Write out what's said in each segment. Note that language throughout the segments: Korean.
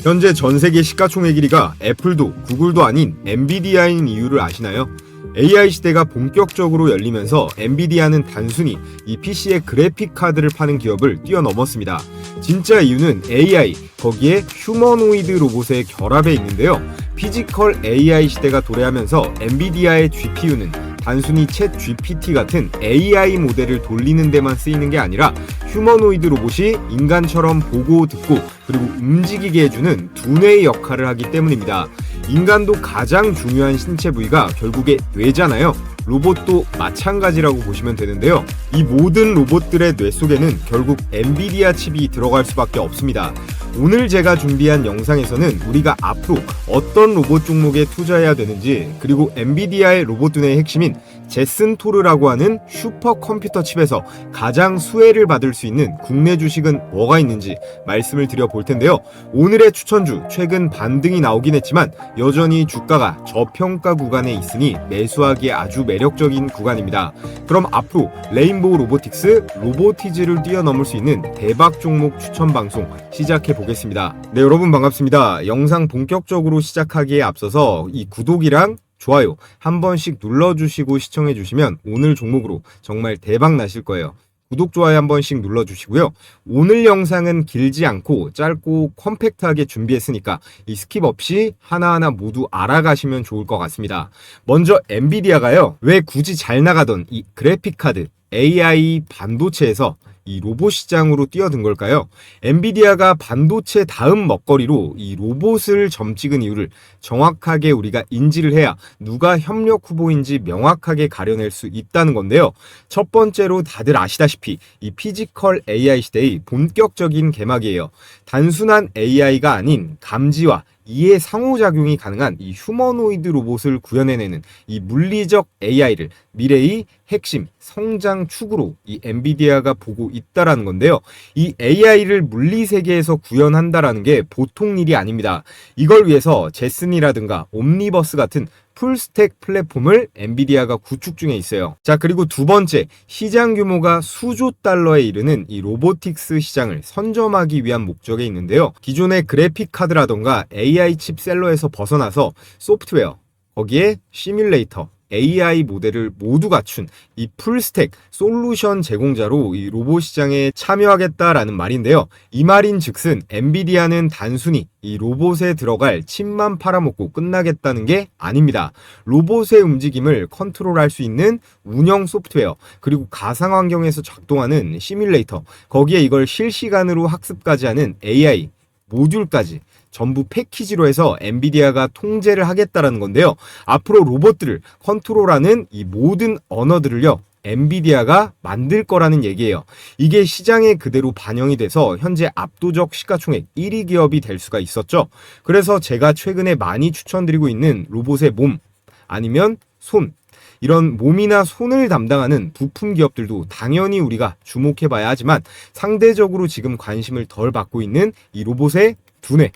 현재 전 세계 시가총액 1위가 애플도 구글도 아닌 엔비디아인 이유를 아시나요? AI 시대가 본격적으로 열리면서 엔비디아는 단순히 이 PC의 그래픽 카드를 파는 기업을 뛰어넘었습니다. 진짜 이유는 AI, 거기에 휴머노이드 로봇의 결합에 있는데요. 피지컬 AI 시대가 도래하면서 엔비디아의 GPU는 단순히 챗 GPT 같은 AI 모델을 돌리는 데만 쓰이는 게 아니라 휴머노이드 로봇이 인간처럼 보고 듣고 그리고 움직이게 해주는 두뇌의 역할을 하기 때문입니다. 인간도 가장 중요한 신체 부위가 결국에 뇌잖아요. 로봇도 마찬가지라고 보시면 되는데요. 이 모든 로봇들의 뇌 속에는 결국 엔비디아 칩이 들어갈 수밖에 없습니다. 오늘 제가 준비한 영상에서는 우리가 앞으로 어떤 로봇 종목에 투자해야 되는지, 그리고 엔비디아의 로봇 두뇌의 핵심인 제슨 토르라고 하는 슈퍼컴퓨터 칩에서 가장 수혜를 받을 수 있는 국내 주식은 뭐가 있는지 말씀을 드려볼 텐데요. 오늘의 추천주, 최근 반등이 나오긴 했지만 여전히 주가가 저평가 구간에 있으니 매수하기에 아주 매력적인 구간입니다. 그럼 앞으로 레인보우 로보틱스, 로보티즈를 뛰어넘을 수 있는 대박 종목 추천 방송 시작해 보겠습니다. 네, 여러분 반갑습니다. 영상 본격적으로 시작하기에 앞서서 이 구독이랑 좋아요 한 번씩 눌러주시고 시청해주시면 오늘 종목으로 정말 대박 나실 거예요. 구독, 좋아요 한 번씩 눌러주시고요. 오늘 영상은 길지 않고 짧고 컴팩트하게 준비했으니까 이 스킵 없이 하나하나 모두 알아가시면 좋을 것 같습니다. 먼저 엔비디아가요, 왜 굳이 잘 나가던 이 그래픽카드 AI 반도체에서 이 로봇 시장으로 뛰어든 걸까요? 엔비디아가 반도체 다음 먹거리로 이 로봇을 점찍은 이유를 정확하게 우리가 인지를 해야 누가 협력 후보인지 명확하게 가려낼 수 있다는 건데요. 첫 번째로 다들 아시다시피 이 피지컬 AI 시대의 본격적인 개막이에요. 단순한 AI가 아닌 감지와 이해 상호작용이 가능한 이 휴머노이드 로봇을 구현해내는 이 물리적 AI를 미래의 핵심 성장 축으로 이 엔비디아가 보고 있다라는 건데요. 이 AI를 물리 세계에서 구현한다라는 게 보통 일이 아닙니다. 이걸 위해서 제슨이라든가 옴니버스 같은 풀스택 플랫폼을 엔비디아가 구축 중에 있어요. 자, 그리고 두 번째, 시장 규모가 수조 달러에 이르는 이 로보틱스 시장을 선점하기 위한 목적에 있는데요. 기존의 그래픽 카드라던가 AI 칩 셀러에서 벗어나서 소프트웨어, 거기에 시뮬레이터, AI 모델을 모두 갖춘 이 풀스택 솔루션 제공자로 이 로봇 시장에 참여하겠다라는 말인데요. 이 말인 즉슨 엔비디아는 단순히 이 로봇에 들어갈 칩만 팔아먹고 끝나겠다는 게 아닙니다. 로봇의 움직임을 컨트롤할 수 있는 운영 소프트웨어, 그리고 가상 환경에서 작동하는 시뮬레이터, 거기에 이걸 실시간으로 학습까지 하는 AI 모듈까지 전부 패키지로 해서 엔비디아가 통제를 하겠다라는 건데요. 앞으로 로봇들을 컨트롤하는 이 모든 언어들을요, 엔비디아가 만들 거라는 얘기예요. 이게 시장에 그대로 반영이 돼서 현재 압도적 시가총액 1위 기업이 될 수가 있었죠. 그래서 제가 최근에 많이 추천드리고 있는 로봇의 몸, 아니면 손, 이런 몸이나 손을 담당하는 부품 기업들도 당연히 우리가 주목해봐야 하지만 상대적으로 지금 관심을 덜 받고 있는 이 로봇의 두뇌,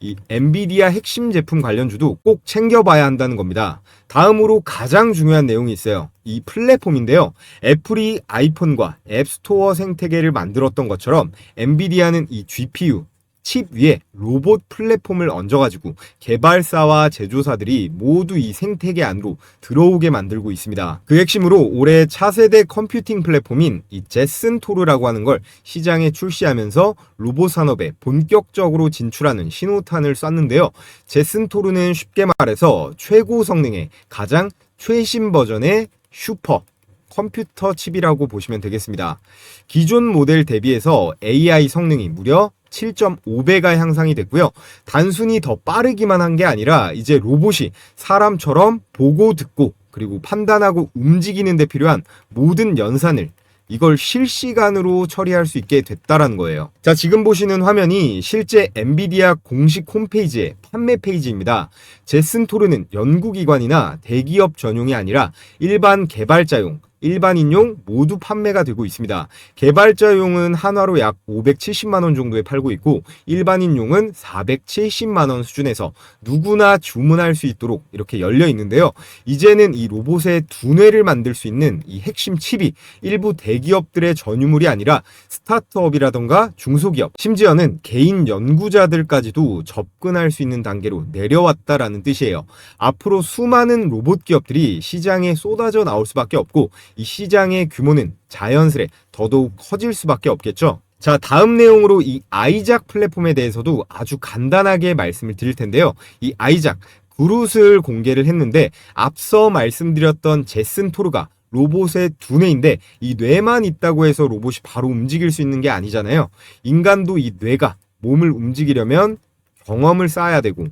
이 엔비디아 핵심 제품 관련주도 꼭 챙겨봐야 한다는 겁니다. 다음으로 가장 중요한 내용이 있어요. 이 플랫폼인데요. 애플이 아이폰과 앱스토어 생태계를 만들었던 것처럼 엔비디아는 이 GPU, 칩 위에 로봇 플랫폼을 얹어가지고 개발사와 제조사들이 모두 이 생태계 안으로 들어오게 만들고 있습니다. 그 핵심으로 올해 차세대 컴퓨팅 플랫폼인 이 제슨 토르라고 하는 걸 시장에 출시하면서 로봇 산업에 본격적으로 진출하는 신호탄을 쐈는데요. 제슨 토르는 쉽게 말해서 최고 성능의 가장 최신 버전의 슈퍼 컴퓨터 칩이라고 보시면 되겠습니다. 기존 모델 대비해서 AI 성능이 무려 7.5배가 향상이 됐고요. 단순히 더 빠르기만 한 게 아니라 이제 로봇이 사람처럼 보고 듣고 그리고 판단하고 움직이는 데 필요한 모든 연산을 이걸 실시간으로 처리할 수 있게 됐다라는 거예요. 자, 지금 보시는 화면이 실제 엔비디아 공식 홈페이지의 판매 페이지입니다. 제슨 토르는 연구기관이나 대기업 전용이 아니라 일반 개발자용 일반인용 모두 판매가 되고 있습니다. 개발자용은 한화로 약 570만 원 정도에 팔고 있고 일반인용은 470만 원 수준에서 누구나 주문할 수 있도록 이렇게 열려 있는데요. 이제는 이 로봇의 두뇌를 만들 수 있는 이 핵심 칩이 일부 대기업들의 전유물이 아니라 스타트업이라던가 중소기업, 심지어는 개인 연구자들까지도 접근할 수 있는 단계로 내려왔다라는 뜻이에요. 앞으로 수많은 로봇 기업들이 시장에 쏟아져 나올 수밖에 없고 이 시장의 규모는 자연스레 더더욱 커질 수밖에 없겠죠. 자, 다음 내용으로 이 아이작 플랫폼에 대해서도 아주 간단하게 말씀을 드릴 텐데요. 이 아이작 그룹을 공개를 했는데 앞서 말씀드렸던 제슨 토르가 로봇의 두뇌인데 이 뇌만 있다고 해서 로봇이 바로 움직일 수 있는 게 아니잖아요. 인간도 이 뇌가 몸을 움직이려면 경험을 쌓아야 되고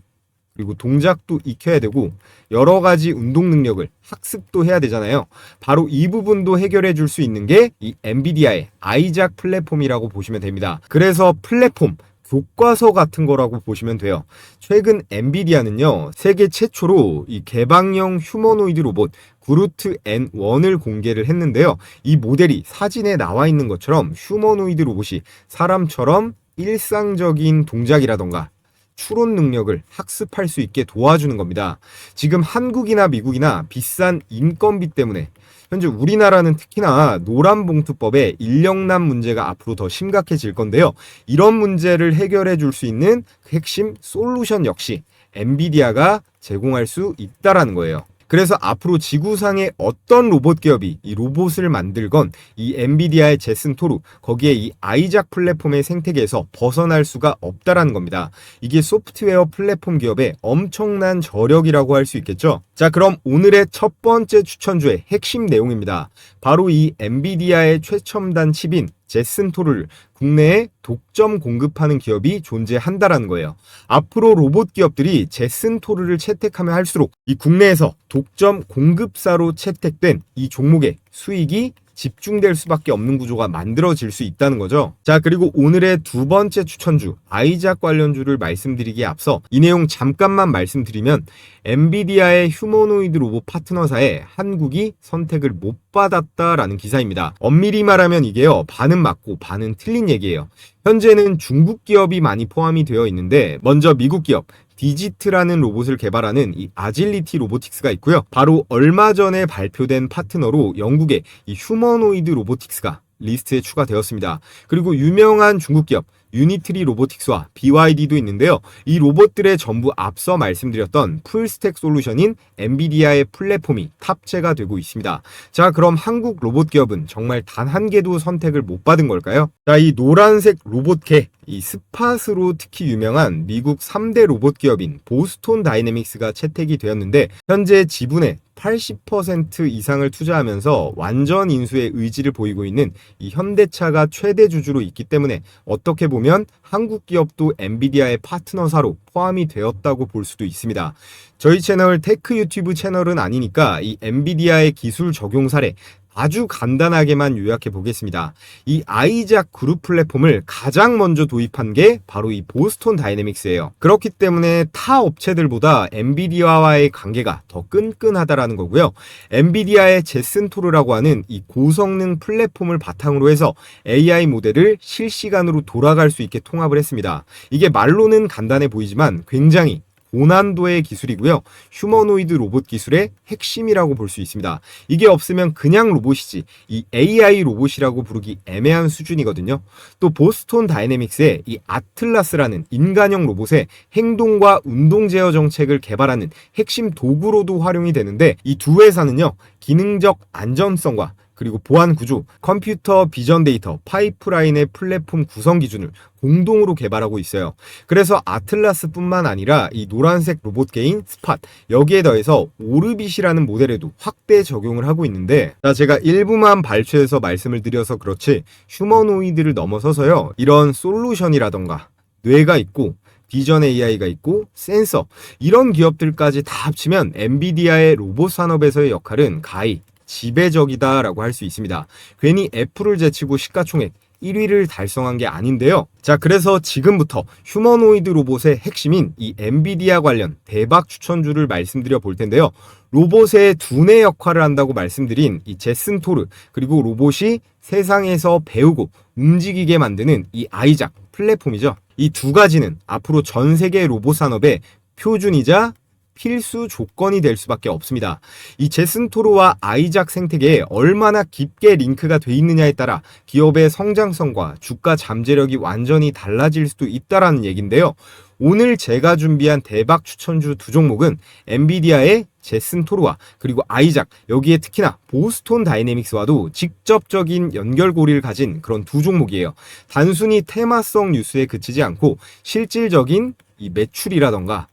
그리고 동작도 익혀야 되고 여러 가지 운동 능력을 학습도 해야 되잖아요. 바로 이 부분도 해결해 줄 수 있는 게 이 엔비디아의 아이작 플랫폼이라고 보시면 됩니다. 그래서 플랫폼, 교과서 같은 거라고 보시면 돼요. 최근 엔비디아는요, 세계 최초로 이 개방형 휴머노이드 로봇 그루트 N1을 공개를 했는데요. 이 모델이 사진에 나와 있는 것처럼 휴머노이드 로봇이 사람처럼 일상적인 동작이라던가 추론 능력을 학습할 수 있게 도와주는 겁니다. 지금 한국이나 미국이나 비싼 인건비 때문에 현재 우리나라는 특히나 노란봉투법의 인력난 문제가 앞으로 더 심각해질 건데요. 이런 문제를 해결해 줄 수 있는 핵심 솔루션 역시 엔비디아가 제공할 수 있다라는 거예요. 그래서 앞으로 지구상의 어떤 로봇 기업이 이 로봇을 만들건 이 엔비디아의 제슨 토르, 거기에 이 아이작 플랫폼의 생태계에서 벗어날 수가 없다라는 겁니다. 이게 소프트웨어 플랫폼 기업의 엄청난 저력이라고 할 수 있겠죠. 자, 그럼 오늘의 첫 번째 추천주의 핵심 내용입니다. 바로 이 엔비디아의 최첨단 칩인 제슨 토르를 국내에 독점 공급하는 기업이 존재한다라는 거예요. 앞으로 로봇 기업들이 제슨 토르를 채택하면 할수록 이 국내에서 독점 공급사로 채택된 이 종목의 수익이 집중될 수밖에 없는 구조가 만들어질 수 있다는 거죠. 자, 그리고 오늘의 두 번째 추천주 아이작 관련주를 말씀드리기에 앞서 이 내용 잠깐만 말씀드리면 엔비디아의 휴머노이드 로봇 파트너사에 한국이 선택을 못 받았다라는 기사입니다. 엄밀히 말하면 이게요, 반은 맞고 반은 틀린 얘기예요. 현재는 중국 기업이 많이 포함이 되어 있는데 먼저 미국 기업 디지트라는 로봇을 개발하는 이 아질리티 로보틱스가 있고요. 바로 얼마 전에 발표된 파트너로 영국의 이 휴머노이드 로보틱스가 리스트에 추가되었습니다. 그리고 유명한 중국 기업 유니트리 로보틱스와 BYD도 있는데요. 이 로봇들의 전부 앞서 말씀드렸던 풀스택 솔루션인 엔비디아의 플랫폼이 탑재가 되고 있습니다. 자, 그럼 한국 로봇 기업은 정말 단 한 개도 선택을 못 받은 걸까요? 자, 이 노란색 로봇개, 이 스팟으로 특히 유명한 미국 3대 로봇 기업인 보스톤 다이내믹스가 채택이 되었는데 현재 지분의 80% 이상을 투자하면서 완전 인수의 의지를 보이고 있는 이 현대차가 최대 주주로 있기 때문에 어떻게 보면 한국 기업도 엔비디아의 파트너사로 포함이 되었다고 볼 수도 있습니다. 저희 채널 테크 유튜브 채널은 아니니까 이 엔비디아의 기술 적용 사례 아주 간단하게만 요약해 보겠습니다. 이 아이작 그룹 플랫폼을 가장 먼저 도입한 게 바로 이 보스톤 다이내믹스예요. 그렇기 때문에 타 업체들보다 엔비디아와의 관계가 더 끈끈하다라는 거고요. 엔비디아의 제슨 토르라고 하는 이 고성능 플랫폼을 바탕으로 해서 AI 모델을 실시간으로 돌아갈 수 있게 통합을 했습니다. 이게 말로는 간단해 보이지만 굉장히 고난도의 기술이고요. 휴머노이드 로봇 기술의 핵심이라고 볼 수 있습니다. 이게 없으면 그냥 로봇이지 이 AI 로봇이라고 부르기 애매한 수준이거든요. 또 보스톤 다이내믹스의 이 아틀라스라는 인간형 로봇의 행동과 운동 제어 정책을 개발하는 핵심 도구로도 활용이 되는데 이 두 회사는요, 기능적 안전성과 그리고 보안 구조, 컴퓨터 비전 데이터, 파이프라인의 플랫폼 구성 기준을 공동으로 개발하고 있어요. 그래서 아틀라스뿐만 아니라 이 노란색 로봇개인 스팟, 여기에 더해서 오르빗이라는 모델에도 확대 적용을 하고 있는데, 제가 일부만 발췌해서 말씀을 드려서 그렇지 휴머노이드를 넘어서서요, 이런 솔루션이라던가 뇌가 있고 비전 AI가 있고 센서, 이런 기업들까지 다 합치면 엔비디아의 로봇 산업에서의 역할은 가히 지배적이다라고 할 수 있습니다. 괜히 애플을 제치고 시가총액 1위를 달성한 게 아닌데요. 자, 그래서 지금부터 휴머노이드 로봇의 핵심인 이 엔비디아 관련 대박 추천주를 말씀드려 볼 텐데요. 로봇의 두뇌 역할을 한다고 말씀드린 이 제슨 토르, 그리고 로봇이 세상에서 배우고 움직이게 만드는 이 아이작 플랫폼이죠. 이 두 가지는 앞으로 전 세계 로봇 산업의 표준이자 필수 조건이 될 수밖에 없습니다. 이 제슨 토르와 아이작 생태계에 얼마나 깊게 링크가 돼 있느냐에 따라 기업의 성장성과 주가 잠재력이 완전히 달라질 수도 있다라는 얘기인데요. 오늘 제가 준비한 대박 추천주 두 종목은 엔비디아의 제슨 토르와 그리고 아이작, 여기에 특히나 보스톤 다이내믹스와도 직접적인 연결고리를 가진 그런 두 종목이에요. 단순히 테마성 뉴스에 그치지 않고 실질적인 이 매출이라던가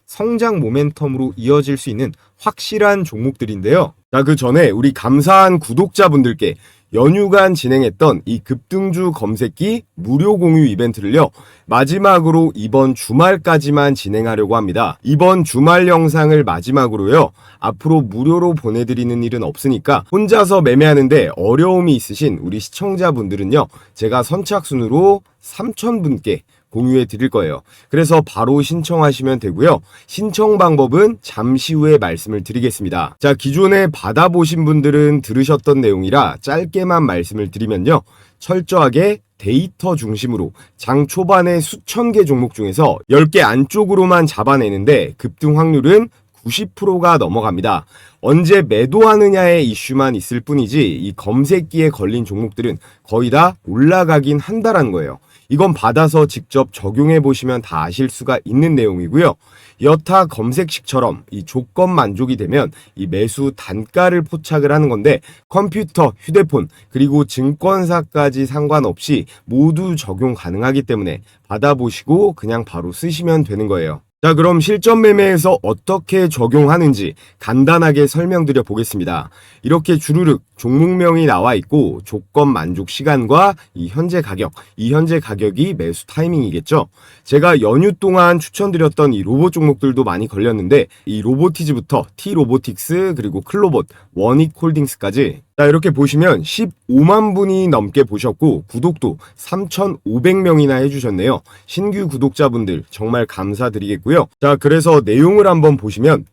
성장 모멘텀으로 이어질 수 있는 확실한 종목들인데요. 자, 그 전에 우리 감사한 구독자분들께 연휴간 진행했던 이 급등주 검색기 무료 공유 이벤트를요, 마지막으로 이번 주말까지만 진행하려고 합니다. 이번 주말 영상을 마지막으로요, 앞으로 무료로 보내드리는 일은 없으니까 혼자서 매매하는데 어려움이 있으신 우리 시청자분들은요, 제가 선착순으로 3,000분께 공유해 드릴 거예요. 그래서 바로 신청하시면 되고요. 신청 방법은 잠시 후에 말씀을 드리겠습니다. 자, 기존에 받아보신 분들은 들으셨던 내용이라 짧게만 말씀을 드리면요. 철저하게 데이터 중심으로 장 초반에 수천 개 종목 중에서 10개 안쪽으로만 잡아내는데 급등 확률은 90%가 넘어갑니다. 언제 매도하느냐의 이슈만 있을 뿐이지 이 검색기에 걸린 종목들은 거의 다 올라가긴 한다라는 거예요. 이건 받아서 직접 적용해 보시면 다 아실 수가 있는 내용이고요. 여타 검색식처럼 이 조건 만족이 되면 이 매수 단가를 포착을 하는 건데 컴퓨터, 휴대폰, 그리고 증권사까지 상관없이 모두 적용 가능하기 때문에 받아보시고 그냥 바로 쓰시면 되는 거예요. 자, 그럼 실전 매매에서 어떻게 적용하는지 간단하게 설명드려 보겠습니다. 이렇게 주르륵 종목명이 나와 있고 조건 만족 시간과 이 현재 가격이 매수 타이밍이겠죠. 제가 연휴 동안 추천드렸던 이 로봇 종목들도 많이 걸렸는데 이 로보티즈부터 T로보틱스 그리고 클로봇, 원익홀딩스까지 자, 이렇게 보시면 15만 분이 넘게 보셨고 구독도 3,500명이나 해주셨네요. 신규 구독자분들 정말 감사드리겠고요. 자, 그래서 내용을 한번 보시면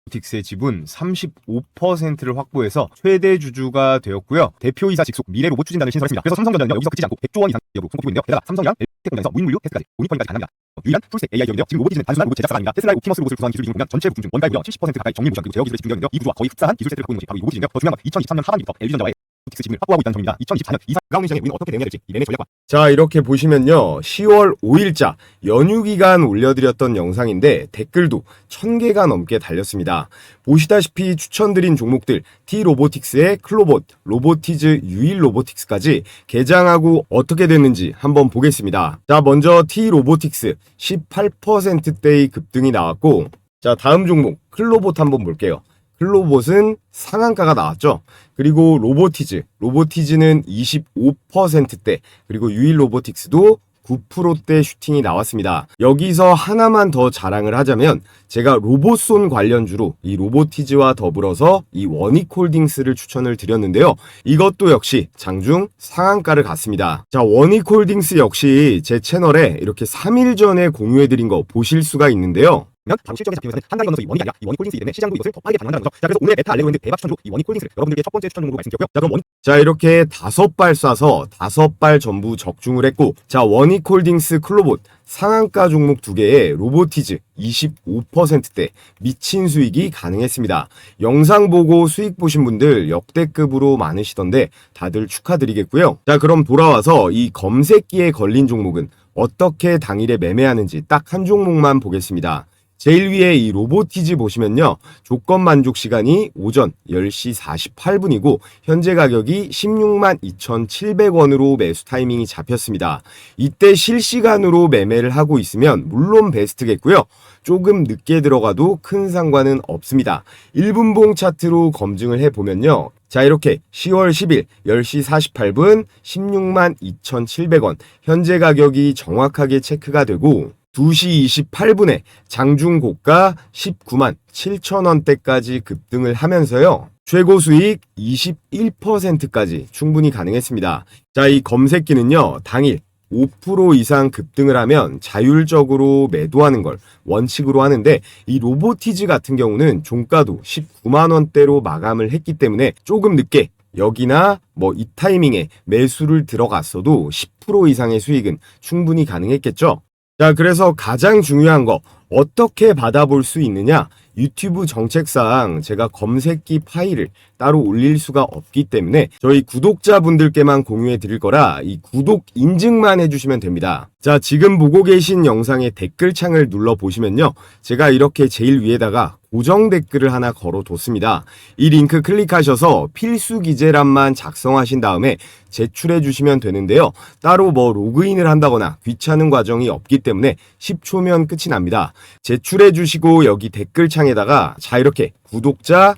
로보틱스의 지분 35%를 확보해서 최대 주주가 되었고요. 대표이사 직속 미래 로봇 추진단을 신설했습니다. 그래서 삼성전자는요, 여기서 그치지 않고 100조 원 이상 기업으로 손꼽히고 있는데요. 게다가 삼성이랑 LG 공장에서 무인 물류 테스트까지 모니터링까지 가능합니다. 유일한 풀스택 AI 기업인데요. 지금 로보티즈는 단순한 로봇 제작사가 아닙니다. 테슬라의 옵티머스 로봇을 구성한 기술 중에 보면 전체 부품 중 원가의 무려 70% 가까이 정밀 모션 그리고 제어 기술에 집중되어 있는데요. 이 구조와 거의 흡사한 기술 세트를 갖고 있는 것이 바로 이 로보티즈인데요. 더 중요한 건 2023년 하반기부터 LG전자와의 로보틱스 지분을 확보하고 있다는 점입니다. 2024년 이상 다가오는 시장에 우리는 어떻게 대응해야 될지 이 매매 전략과 자, 이렇게 보시면요, 10월 5일자 연휴 기간 올려드렸던 영상인데 댓글도 1000개가 넘게 달렸습니다. 보시다시피 추천드린 종목들 T로보틱스의 클로봇, 로보티즈 유일 로보틱스까지 개장하고 어떻게 됐는지 한번 보겠습니다. 자, 먼저 T로보틱스 18%대의 급등이 나왔고, 자, 다음 종목 클로봇 한번 볼게요. 클로봇은 상한가가 나왔죠. 그리고 로보티즈는 25%대, 그리고 유일 로보틱스도 9%대 슈팅이 나왔습니다. 여기서 하나만 더 자랑을 하자면 제가 로봇손 관련주로 이 로보티즈와 더불어서 이 원익홀딩스를 추천을 드렸는데요. 이것도 역시 장중 상한가를 갔습니다. 자, 원익홀딩스 역시 제 채널에 이렇게 3일 전에 공유해드린 거 보실 수가 있는데요. 바로 실적에 잡히면서 한 달이 건너서 이 원익이 아니라 이 원익홀딩스이기 때문에 시장도 이것을 더 빠르게 반응한다는 거죠. 자, 그래서 오늘 베타 알레그로인드 대박 추천주 이 원익홀딩스를 여러분들께 첫 번째 추천 종목으로 말씀드렸고요. 자, 그럼 자, 이렇게 5발 쏴서 5발 전부 적중을 했고, 자, 원익홀딩스 클로봇 상한가 종목 2개에 로보티즈 25%대 미친 수익이 가능했습니다. 영상 보고 수익 보신 분들 역대급으로 많으시던데 다들 축하드리겠고요. 자, 그럼 돌아와서 이 검색기에 걸린 종목은 어떻게 당일에 매매하는지 딱 한 종목만 보겠습니다. 제일 위에 이 로보티즈 보시면요, 조건 만족 시간이 오전 10시 48분이고 현재 가격이 16만 2,700원으로 매수 타이밍이 잡혔습니다. 이때 실시간으로 매매를 하고 있으면 물론 베스트겠고요. 조금 늦게 들어가도 큰 상관은 없습니다. 1분봉 차트로 검증을 해보면요, 자, 이렇게 10월 10일 10시 48분 16만 2,700원 현재 가격이 정확하게 체크가 되고 2시 28분에 장중 고가 19만 7천원대까지 급등을 하면서요, 최고 수익 21%까지 충분히 가능했습니다. 자, 이 검색기는요, 당일 5% 이상 급등을 하면 자율적으로 매도하는 걸 원칙으로 하는데, 이 로보티즈 같은 경우는 종가도 19만 원대로 마감을 했기 때문에 조금 늦게 여기나 뭐 이 타이밍에 매수를 들어갔어도 10% 이상의 수익은 충분히 가능했겠죠. 자, 그래서 가장 중요한 거 어떻게 받아볼 수 있느냐? 유튜브 정책상 제가 검색기 파일을 따로 올릴 수가 없기 때문에 저희 구독자분들께만 공유해 드릴 거라 이 구독 인증만 해주시면 됩니다. 자, 지금 보고 계신 영상의 댓글창을 눌러 보시면요, 제가 이렇게 제일 위에다가 고정 댓글을 하나 걸어뒀습니다. 이 링크 클릭하셔서 필수 기재란만 작성하신 다음에 제출해 주시면 되는데요. 따로 뭐 로그인을 한다거나 귀찮은 과정이 없기 때문에 10초면 끝이 납니다. 제출해 주시고 여기 댓글창에다가 자, 이렇게 구독자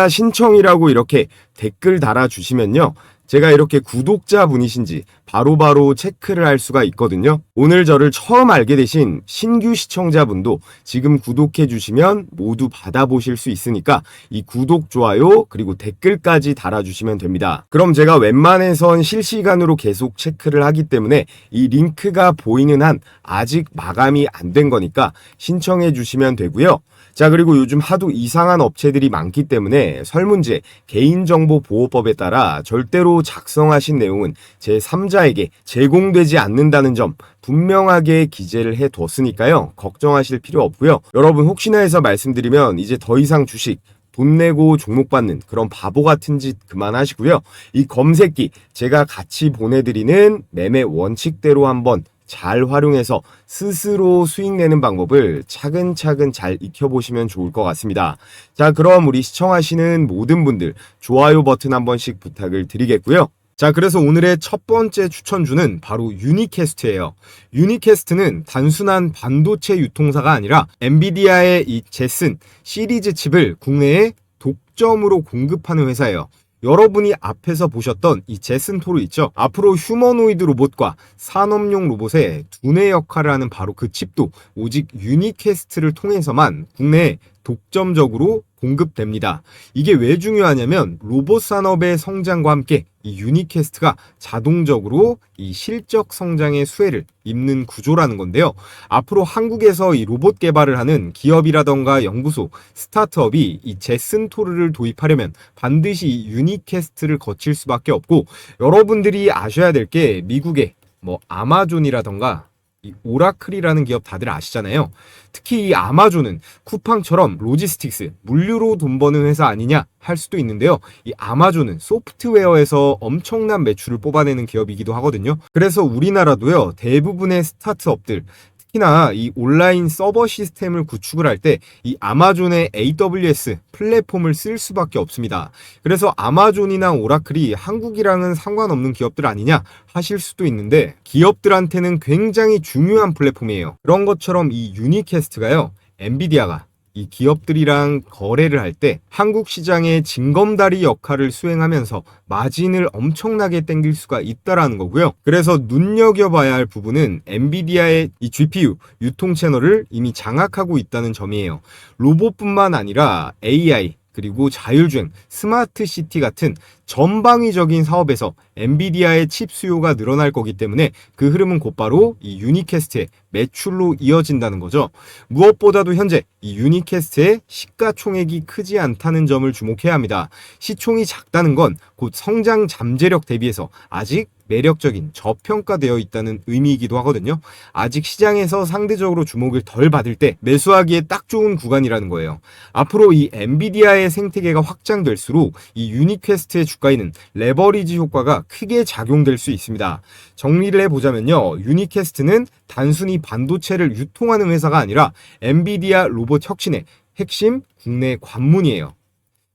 신청이라고 이렇게 댓글 달아주시면요, 제가 이렇게 구독자분이신지 바로바로 체크를 할 수가 있거든요. 오늘 저를 처음 알게 되신 신규 시청자분도 지금 구독해 주시면 모두 받아보실 수 있으니까 이 구독, 좋아요, 그리고 댓글까지 달아주시면 됩니다. 그럼 제가 웬만해선 실시간으로 계속 체크를 하기 때문에 이 링크가 보이는 한 아직 마감이 안 된 거니까 신청해 주시면 되고요. 자, 그리고 요즘 하도 이상한 업체들이 많기 때문에 설문제 개인정보보호법에 따라 절대로 작성하신 내용은 제3자에게 제공되지 않는다는 점 분명하게 기재를 해뒀으니까요, 걱정하실 필요 없고요. 여러분, 혹시나 해서 말씀드리면 이제 더 이상 주식 돈 내고 종목 받는 그런 바보 같은 짓 그만하시고요. 이 검색기 제가 같이 보내드리는 매매 원칙대로 한번 잘 활용해서 스스로 수익 내는 방법을 차근차근 잘 익혀보시면 좋을 것 같습니다. 자, 그럼 우리 시청하시는 모든 분들 좋아요 버튼 한 번씩 부탁을 드리겠고요. 자, 그래서 오늘의 첫 번째 추천주는 바로 유니캐스트예요. 유니캐스트는 단순한 반도체 유통사가 아니라 엔비디아의 이 제슨 시리즈 칩을 국내에 독점으로 공급하는 회사예요. 여러분이 앞에서 보셨던 이 제슨 토르 있죠? 앞으로 휴머노이드 로봇과 산업용 로봇의 두뇌 역할을 하는 바로 그 칩도 오직 유니캐스트를 통해서만 국내에 독점적으로 공급됩니다. 이게 왜 중요하냐면 로봇 산업의 성장과 함께 이 유니캐스트가 자동적으로 이 실적 성장의 수혜를 입는 구조라는 건데요. 앞으로 한국에서 이 로봇 개발을 하는 기업이라던가 연구소, 스타트업이 이 제슨 토르를 도입하려면 반드시 이 유니캐스트를 거칠 수밖에 없고, 여러분들이 아셔야 될 게 미국의 뭐 아마존이라던가 이 오라클이라는 기업 다들 아시잖아요. 특히 이 아마존은 쿠팡처럼 로지스틱스, 물류로 돈 버는 회사 아니냐 할 수도 있는데요. 이 아마존은 소프트웨어에서 엄청난 매출을 뽑아내는 기업이기도 하거든요. 그래서 우리나라도요, 대부분의 스타트업들, 특히나 이 온라인 서버 시스템을 구축을 할 때 이 아마존의 AWS 플랫폼을 쓸 수밖에 없습니다. 그래서 아마존이나 오라클이 한국이랑은 상관없는 기업들 아니냐 하실 수도 있는데, 기업들한테는 굉장히 중요한 플랫폼이에요. 그런 것처럼 이 유니캐스트가요, 엔비디아가 이 기업들이랑 거래를 할 때 한국 시장의 징검다리 역할을 수행하면서 마진을 엄청나게 땡길 수가 있다라는 거고요. 그래서 눈여겨봐야 할 부분은 엔비디아의 이 GPU 유통 채널을 이미 장악하고 있다는 점이에요. 로봇뿐만 아니라 AI, 그리고 자율주행, 스마트 시티 같은 전방위적인 사업에서 엔비디아의 칩 수요가 늘어날 거기 때문에 그 흐름은 곧바로 이 유니캐스트의 매출로 이어진다는 거죠. 무엇보다도 현재 이 유니캐스트의 시가총액이 크지 않다는 점을 주목해야 합니다. 시총이 작다는 건 곧 성장 잠재력 대비해서 아직 매력적인 저평가되어 있다는 의미이기도 하거든요. 아직 시장에서 상대적으로 주목을 덜 받을 때 매수하기에 딱 좋은 구간이라는 거예요. 앞으로 이 엔비디아의 생태계가 확장될수록 이 유니캐스트의 주가에는 레버리지 효과가 크게 작용될 수 있습니다. 정리를 해보자면요, 유니캐스트는 단순히 반도체를 유통하는 회사가 아니라 엔비디아 로봇 혁신의 핵심 국내 관문이에요.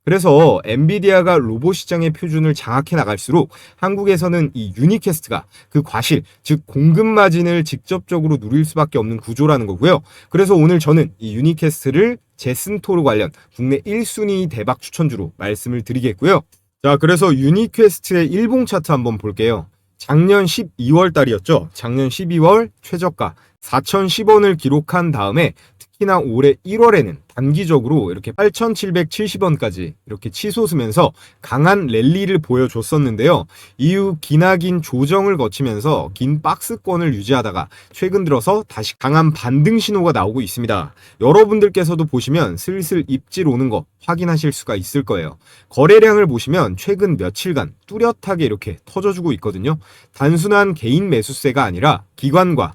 그래서 엔비디아가 로봇 시장의 표준을 장악해 나갈수록 한국에서는 이 유니캐스트가 그 과실, 즉 공급 마진을 직접적으로 누릴 수밖에 없는 구조라는 거고요. 그래서 오늘 저는 이 유니캐스트를 제슨 토르 관련 국내 1순위 대박 추천주로 말씀을 드리겠고요. 자, 그래서 유니캐스트의 일봉 차트 한번 볼게요. 작년 12월 달이었죠. 작년 12월 최저가 4,010원을 기록한 다음에 특히나 올해 1월에는 단기적으로 이렇게 8,770원까지 이렇게 치솟으면서 강한 랠리를 보여줬었는데요. 이후 기나긴 조정을 거치면서 긴 박스권을 유지하다가 최근 들어서 다시 강한 반등 신호가 나오고 있습니다. 여러분들께서도 보시면 슬슬 입질 오는 거 확인하실 수가 있을 거예요. 거래량을 보시면 최근 며칠간 뚜렷하게 이렇게 터져주고 있거든요. 단순한 개인 매수세가 아니라 기관과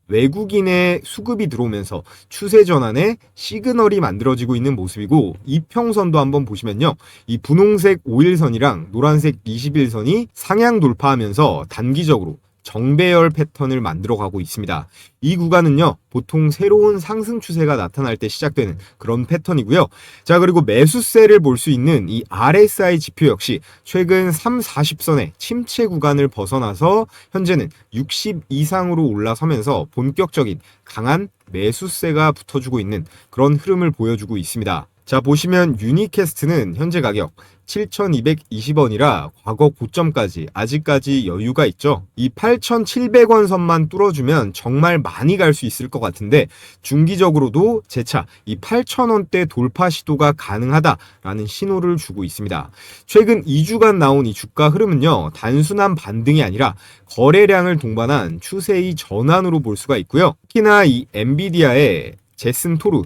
외국인의 수급이 들어오면서 추세 전환에 시그널이 만들어지고 있는 모습이고, 이평선도 한번 보시면요, 이 분홍색 5일선이랑 노란색 21선이 상향 돌파하면서 단기적으로 정배열 패턴을 만들어가고 있습니다. 이 구간은요, 보통 새로운 상승 추세가 나타날 때 시작되는 그런 패턴이고요. 자, 그리고 매수세를 볼 수 있는 이 RSI 지표 역시 최근 3, 40선의 침체 구간을 벗어나서 현재는 60 이상으로 올라서면서 본격적인 강한 매수세가 붙어주고 있는 그런 흐름을 보여주고 있습니다. 자, 보시면 유니캐스트는 현재 가격 7,220원이라 과거 고점까지 아직까지 여유가 있죠. 이 8,700원 선만 뚫어주면 정말 많이 갈 수 있을 것 같은데, 중기적으로도 재차 이 8,000원대 돌파 시도가 가능하다라는 신호를 주고 있습니다. 최근 2주간 나온 이 주가 흐름은요, 단순한 반등이 아니라 거래량을 동반한 추세의 전환으로 볼 수가 있고요. 특히나 이 엔비디아의 제슨 토르,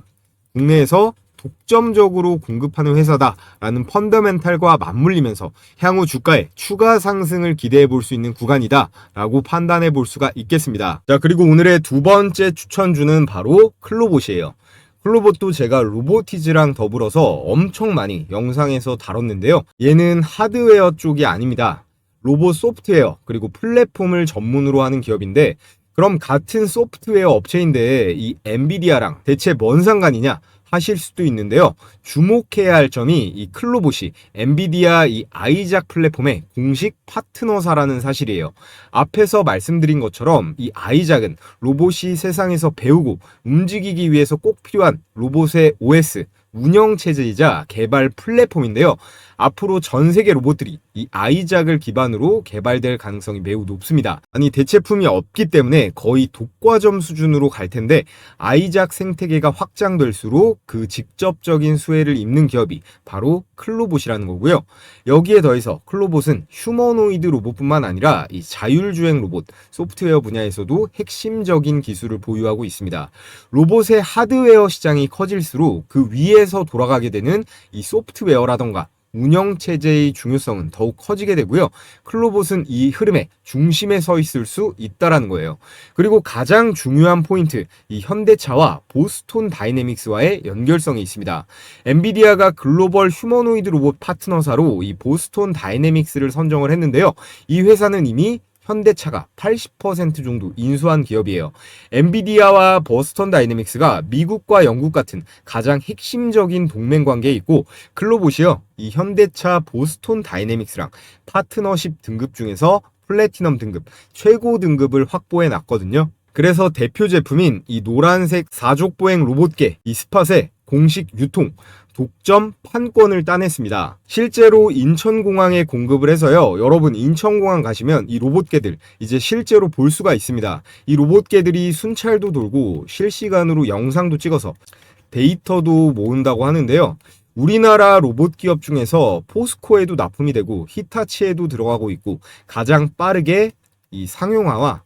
국내에서 독점적으로 공급하는 회사다라는 펀더멘탈과 맞물리면서 향후 주가에 추가 상승을 기대해 볼 수 있는 구간이다라고 판단해 볼 수가 있겠습니다. 자, 그리고 오늘의 두 번째 추천주는 바로 클로봇이에요. 클로봇도 제가 로보티즈랑 더불어서 엄청 많이 영상에서 다뤘는데요. 얘는 하드웨어 쪽이 아닙니다. 로봇 소프트웨어 그리고 플랫폼을 전문으로 하는 기업인데, 그럼 같은 소프트웨어 업체인데 이 엔비디아랑 대체 뭔 상관이냐 하실 수도 있는데요. 주목해야 할 점이 이 클로봇이 엔비디아 이 아이작 플랫폼의 공식 파트너사라는 사실이에요. 앞에서 말씀드린 것처럼 이 아이작은 로봇이 세상에서 배우고 움직이기 위해서 꼭 필요한 로봇의 OS, 운영체제이자 개발 플랫폼인데요. 앞으로 전 세계 로봇들이 이 아이작을 기반으로 개발될 가능성이 매우 높습니다. 아니, 대체품이 없기 때문에 거의 독과점 수준으로 갈 텐데, 아이작 생태계가 확장될수록 그 직접적인 수혜를 입는 기업이 바로 클로봇이라는 거고요. 여기에 더해서 클로봇은 휴머노이드 로봇뿐만 아니라 이 자율주행 로봇, 소프트웨어 분야에서도 핵심적인 기술을 보유하고 있습니다. 로봇의 하드웨어 시장이 커질수록 그 위에서 돌아가게 되는 이 소프트웨어라던가 운영체제의 중요성은 더욱 커지게 되고요. 클로봇은 이 흐름의 중심에 서 있을 수 있다라는 거예요. 그리고 가장 중요한 포인트, 이 현대차와 보스톤 다이내믹스와의 연결성이 있습니다. 엔비디아가 글로벌 휴머노이드 로봇 파트너사로 이 보스톤 다이내믹스를 선정을 했는데요. 이 회사는 이미 현대차가 80% 정도 인수한 기업이에요. 엔비디아와 버스턴 다이내믹스가 미국과 영국 같은 가장 핵심적인 동맹 관계에 있고, 클로봇이요, 이 현대차 보스턴 다이내믹스랑 파트너십 등급 중에서 플래티넘 등급, 최고 등급을 확보해 놨거든요. 그래서 대표 제품인 이 노란색 사족보행 로봇계 이 스팟의 공식 유통, 독점 판권을 따냈습니다. 실제로 인천공항에 공급을 해서요, 여러분 인천공항 가시면 이 로봇개들 이제 실제로 볼 수가 있습니다. 이 로봇개들이 순찰도 돌고 실시간으로 영상도 찍어서 데이터도 모은다고 하는데요. 우리나라 로봇 기업 중에서 포스코에도 납품이 되고 히타치에도 들어가고 있고, 가장 빠르게 이 상용화와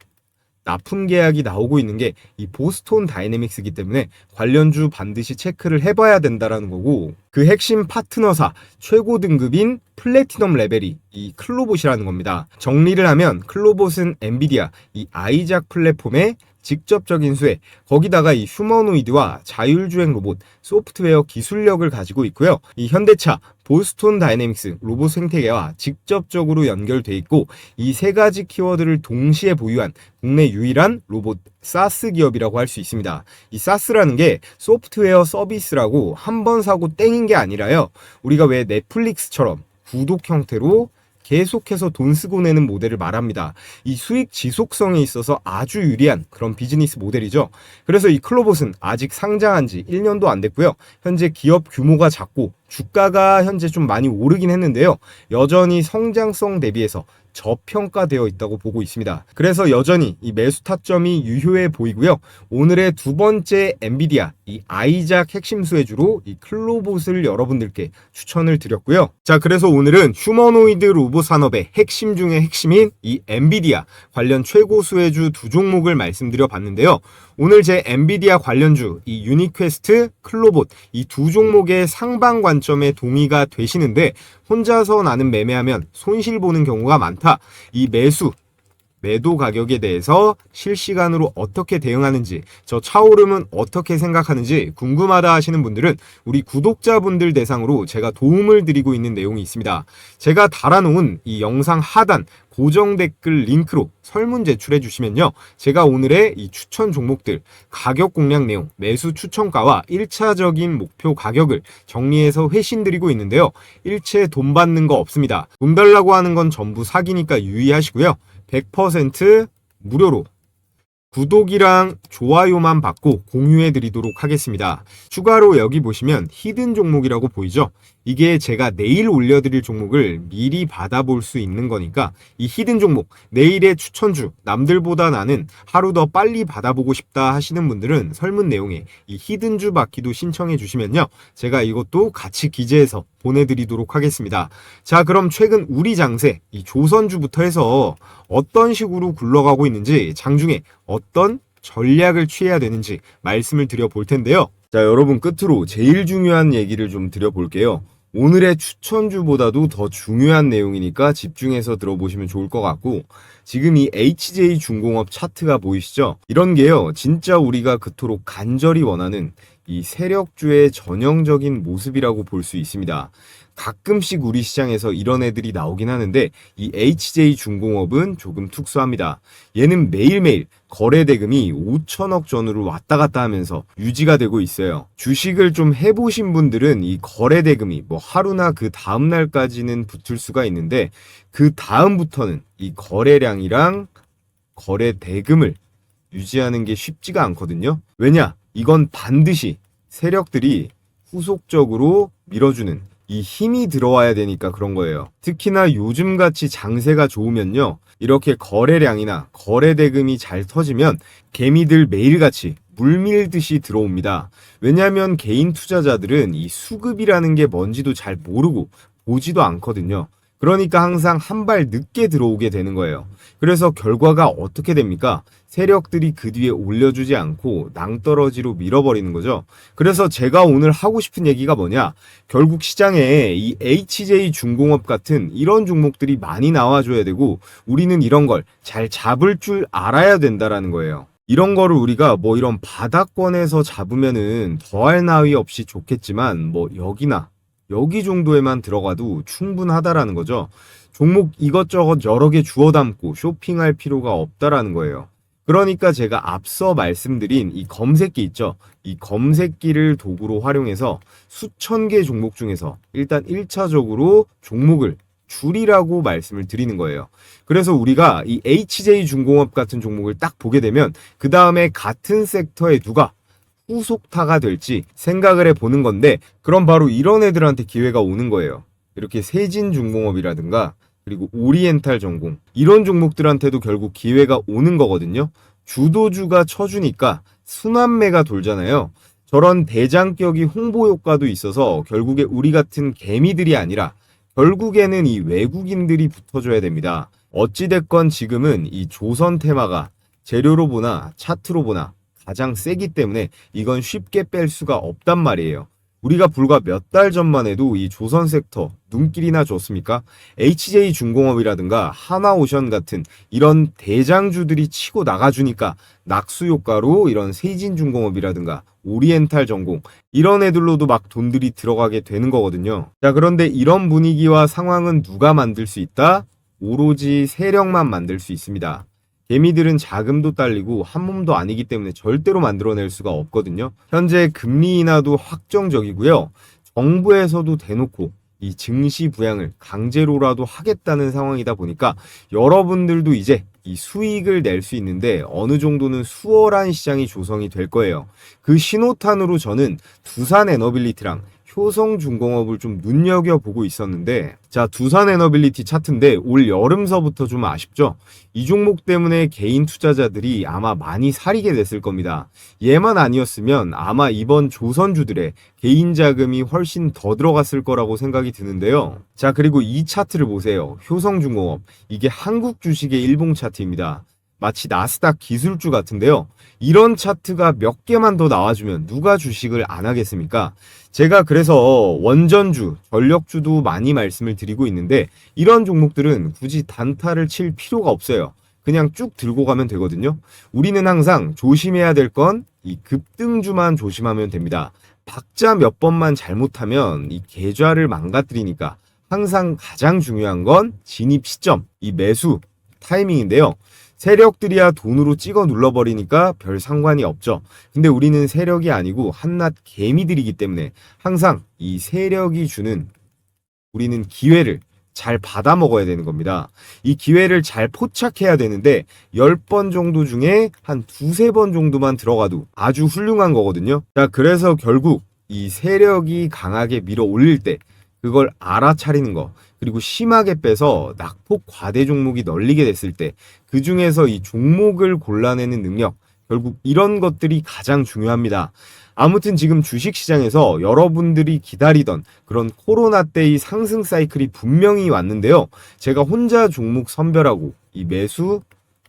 납품 계약이 나오고 있는 게 이 보스톤 다이내믹스이기 때문에 관련주 반드시 체크를 해봐야 된다라는 거고, 그 핵심 파트너사 최고 등급인 플래티넘 레벨이 이 클로봇이라는 겁니다. 정리를 하면 클로봇은 엔비디아 이 아이작 플랫폼의 직접적인 수혜, 거기다가 이 휴머노이드와 자율주행 로봇, 소프트웨어 기술력을 가지고 있고요. 이 현대차, 보스톤 다이내믹스 로봇 생태계와 직접적으로 연결돼 있고, 이 세 가지 키워드를 동시에 보유한 국내 유일한 로봇 사스 기업이라고 할 수 있습니다. 이 사스라는 게 소프트웨어 서비스라고 한 번 사고 땡인 게 아니라요, 우리가 왜 넷플릭스처럼 구독 형태로 계속해서 돈 쓰고 내는 모델을 말합니다. 이 수익 지속성에 있어서 아주 유리한 그런 비즈니스 모델이죠. 그래서 이 클로봇은 아직 상장한 지 1년도 안 됐고요. 현재 기업 규모가 작고 주가가 현재 좀 많이 오르긴 했는데요. 여전히 성장성 대비해서 저평가되어 있다고 보고 있습니다. 그래서 여전히 이 매수 타점이 유효해 보이고요. 오늘의 두 번째 엔비디아 이 아이작 핵심 수혜주로 이 클로봇을 여러분들께 추천을 드렸고요. 자, 그래서 오늘은 휴머노이드 로봇 산업의 핵심 중의 핵심인 이 엔비디아 관련 최고 수혜주 두 종목을 말씀드려 봤는데요. 오늘 제 엔비디아 관련주 이 유니퀘스트, 클로봇 이 두 종목의 상방 관점에 동의가 되시는데 혼자서 나는 매매하면 손실 보는 경우가 많다. 이 매도 가격에 대해서 실시간으로 어떻게 대응하는지, 저 차오름은 어떻게 생각하는지 궁금하다 하시는 분들은 우리 구독자분들 대상으로 제가 도움을 드리고 있는 내용이 있습니다. 제가 달아놓은 이 영상 하단 고정 댓글 링크로 설문 제출해 주시면요. 제가 오늘의 이 추천 종목들, 가격 공략 내용, 매수 추천가와 1차적인 목표 가격을 정리해서 회신 드리고 있는데요. 일체 돈 받는 거 없습니다. 돈 달라고 하는 건 전부 사기니까 유의하시고요. 100% 무료로 구독이랑 좋아요만 받고 공유해 드리도록 하겠습니다. 추가로 여기 보시면 히든 종목이라고 보이죠? 이게 제가 내일 올려드릴 종목을 미리 받아볼 수 있는 거니까 이 히든 종목, 내일의 추천주, 남들보다 나는 하루 더 빨리 받아보고 싶다 하시는 분들은 설문 내용에 이 히든주 받기도 신청해 주시면요. 제가 이것도 같이 기재해서 보내드리도록 하겠습니다. 자, 그럼 최근 우리 장세, 이 조선주부터 해서 어떤 식으로 굴러가고 있는지, 장중에 어떤 전략을 취해야 되는지 말씀을 드려볼 텐데요. 자, 여러분 끝으로 제일 중요한 얘기를 좀 드려볼게요. 오늘의 추천주보다도 더 중요한 내용이니까 집중해서 들어보시면 좋을 것 같고, 지금 이 HJ중공업 차트가 보이시죠? 이런 게요, 진짜 우리가 그토록 간절히 원하는 이 세력주의 전형적인 모습이라고 볼 수 있습니다. 가끔씩 우리 시장에서 이런 애들이 나오긴 하는데 이 HJ중공업은 조금 특수합니다. 얘는 매일매일 거래 대금이 5천억 전후로 왔다 갔다 하면서 유지가 되고 있어요. 주식을 좀 해보신 분들은 이 거래 대금이 뭐 하루나 그 다음 날까지는 붙을 수가 있는데 그 다음부터는 이 거래량이랑 거래 대금을 유지하는 게 쉽지가 않거든요. 왜냐? 이건 반드시 세력들이 후속적으로 밀어주는 이 힘이 들어와야 되니까 그런 거예요. 특히나 요즘같이 장세가 좋으면요, 이렇게 거래량이나 거래 대금이 잘 터지면 개미들 매일같이 물밀듯이 들어옵니다. 왜냐하면 개인 투자자들은 이 수급이라는 게 뭔지도 잘 모르고 보지도 않거든요. 그러니까 항상 한 발 늦게 들어오게 되는 거예요. 그래서 결과가 어떻게 됩니까? 세력들이 그 뒤에 올려주지 않고 낭떠러지로 밀어버리는 거죠. 그래서 제가 오늘 하고 싶은 얘기가 뭐냐? 결국 시장에 이 HJ중공업 같은 이런 종목들이 많이 나와줘야 되고 우리는 이런 걸 잘 잡을 줄 알아야 된다라는 거예요. 이런 거를 우리가 뭐 이런 바닥권에서 잡으면은 더할 나위 없이 좋겠지만 뭐 여기 정도에만 들어가도 충분하다라는 거죠. 종목 이것저것 여러 개 주워 담고 쇼핑할 필요가 없다라는 거예요. 그러니까 제가 앞서 말씀드린 이 검색기 있죠. 이 검색기를 도구로 활용해서 수천 개 종목 중에서 일단 1차적으로 종목을 줄이라고 말씀을 드리는 거예요. 그래서 우리가 이 HJ중공업 같은 종목을 딱 보게 되면 그 다음에 같은 섹터에 누가 후속타가 될지 생각을 해보는 건데, 그럼 바로 이런 애들한테 기회가 오는 거예요. 이렇게 세진중공업이라든가 그리고 오리엔탈 전공, 이런 종목들한테도 결국 기회가 오는 거거든요. 주도주가 쳐주니까 순환매가 돌잖아요. 저런 대장격이 홍보 효과도 있어서 결국에 우리 같은 개미들이 아니라 결국에는 이 외국인들이 붙어줘야 됩니다. 어찌됐건 지금은 이 조선 테마가 재료로 보나 차트로 보나 가장 세기 때문에 이건 쉽게 뺄 수가 없단 말이에요. 우리가 불과 몇 달 전만 해도 이 조선 섹터 눈길이나 줬습니까? HJ중공업이라든가 하나오션 같은 이런 대장주들이 치고 나가주니까 낙수 효과로 이런 세진중공업이라든가 오리엔탈 전공 이런 애들로도 막 돈들이 들어가게 되는 거거든요. 자, 그런데 이런 분위기와 상황은 누가 만들 수 있다? 오로지 세력만 만들 수 있습니다. 개미들은 자금도 딸리고 한 몸도 아니기 때문에 절대로 만들어낼 수가 없거든요. 현재 금리 인하도 확정적이고요. 정부에서도 대놓고 이 증시 부양을 강제로라도 하겠다는 상황이다 보니까 여러분들도 이제 이 수익을 낼 수 있는데 어느 정도는 수월한 시장이 조성이 될 거예요. 그 신호탄으로 저는 두산 에너빌리티랑 효성중공업을 좀 눈여겨보고 있었는데, 자, 두산에너빌리티 차트인데 올 여름서부터 좀 아쉽죠? 이 종목 때문에 개인 투자자들이 아마 많이 사리게 됐을 겁니다. 얘만 아니었으면 아마 이번 조선주들의 개인 자금이 훨씬 더 들어갔을 거라고 생각이 드는데요. 자, 그리고 이 차트를 보세요. 효성중공업. 이게 한국 주식의 일봉 차트입니다. 마치 나스닥 기술주 같은데요. 이런 차트가 몇 개만 더 나와주면 누가 주식을 안 하겠습니까? 제가 그래서 원전주, 전력주도 많이 말씀을 드리고 있는데 이런 종목들은 굳이 단타를 칠 필요가 없어요. 그냥 쭉 들고 가면 되거든요. 우리는 항상 조심해야 될 건 이 급등주만 조심하면 됩니다. 박자 몇 번만 잘못하면 이 계좌를 망가뜨리니까 항상 가장 중요한 건 진입 시점, 이 매수 타이밍인데요. 세력들이야 돈으로 찍어 눌러버리니까 별 상관이 없죠. 근데 우리는 세력이 아니고 한낱 개미들이기 때문에 항상 이 세력이 주는 우리는 기회를 잘 받아 먹어야 되는 겁니다. 이 기회를 잘 포착해야 되는데 10번 정도 중에 한 두세 번 정도만 들어가도 아주 훌륭한 거거든요. 자, 그래서 결국 이 세력이 강하게 밀어 올릴 때 그걸 알아차리는 거, 그리고 심하게 빼서 낙폭 과대 종목이 널리게 됐을 때 그 중에서 이 종목을 골라내는 능력, 결국 이런 것들이 가장 중요합니다. 아무튼 지금 주식시장에서 여러분들이 기다리던 그런 코로나 때의 상승 사이클이 분명히 왔는데요. 제가 혼자 종목 선별하고 이 매수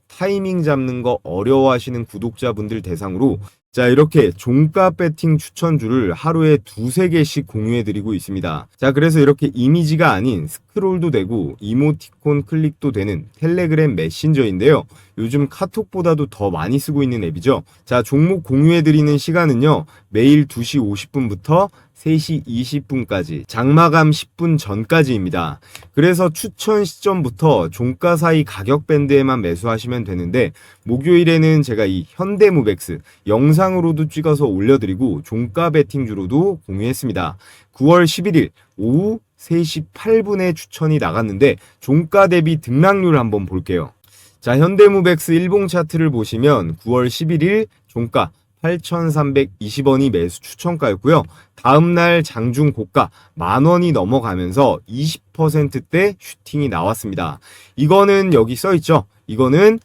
타이밍 잡는 거 어려워하시는 구독자분들 대상으로 자, 이렇게 종가 배팅 추천주를 하루에 두세 개씩 공유해드리고 있습니다. 자, 그래서 이렇게 이미지가 아닌 스크롤도 되고 이모티콘 클릭도 되는 텔레그램 메신저인데요. 요즘 카톡보다도 더 많이 쓰고 있는 앱이죠. 자, 종목 공유해드리는 시간은요. 매일 2시 50분부터 3시 20분까지 장마감 10분 전까지입니다. 그래서 추천 시점부터 종가 사이 가격 밴드에만 매수하시면 되는데 목요일에는 제가 이 현대무백스 영상으로도 찍어서 올려드리고 종가 베팅주로도 공유했습니다. 9월 11일 오후 3시 8분에 추천이 나갔는데 종가 대비 등락률 한번 볼게요. 자, 현대무백스 일봉 차트를 보시면 9월 11일 종가 8,320원이 매수 추천가였고요. 다음날 장중 고가 10,000원이 넘어가면서 20%대 슈팅이 나왔습니다. 이거는 여기 써있죠. 이거는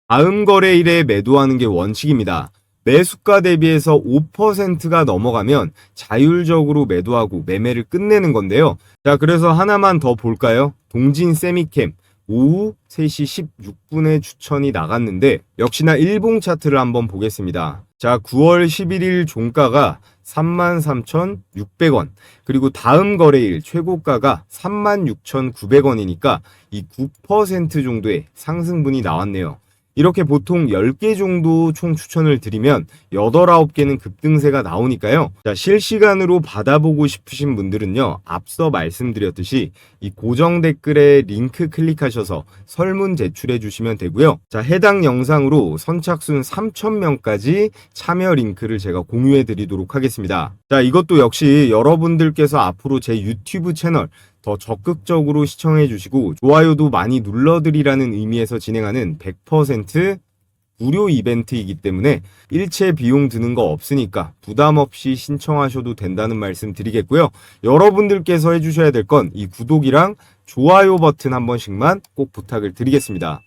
다음 거래일에 매도하는 게 원칙입니다. 매수가 대비해서 5%가 넘어가면 자율적으로 매도하고 매매를 끝내는 건데요. 자, 그래서 하나만 더 볼까요? 동진 세미캠 오후 3시 16분에 추천이 나갔는데 역시나 일봉 차트를 한번 보겠습니다. 자, 9월 11일 종가가 33,600원, 그리고 다음 거래일 최고가가 36,900원이니까 이 9% 정도의 상승분이 나왔네요. 이렇게 보통 10개 정도 총 추천을 드리면 8, 9개는 급등세가 나오니까요. 자, 실시간으로 받아보고 싶으신 분들은요. 앞서 말씀드렸듯이 이 고정 댓글에 링크 클릭하셔서 설문 제출해 주시면 되고요. 자, 해당 영상으로 선착순 3,000명까지 참여 링크를 제가 공유해 드리도록 하겠습니다. 자, 이것도 역시 여러분들께서 앞으로 제 유튜브 채널 더 적극적으로 시청해 주시고 좋아요도 많이 눌러드리라는 의미에서 진행하는 100% 무료 이벤트이기 때문에 일체 비용 드는 거 없으니까 부담 없이 신청하셔도 된다는 말씀 드리겠고요. 여러분들께서 해주셔야 될 건 이 구독이랑 좋아요 버튼 한 번씩만 꼭 부탁을 드리겠습니다.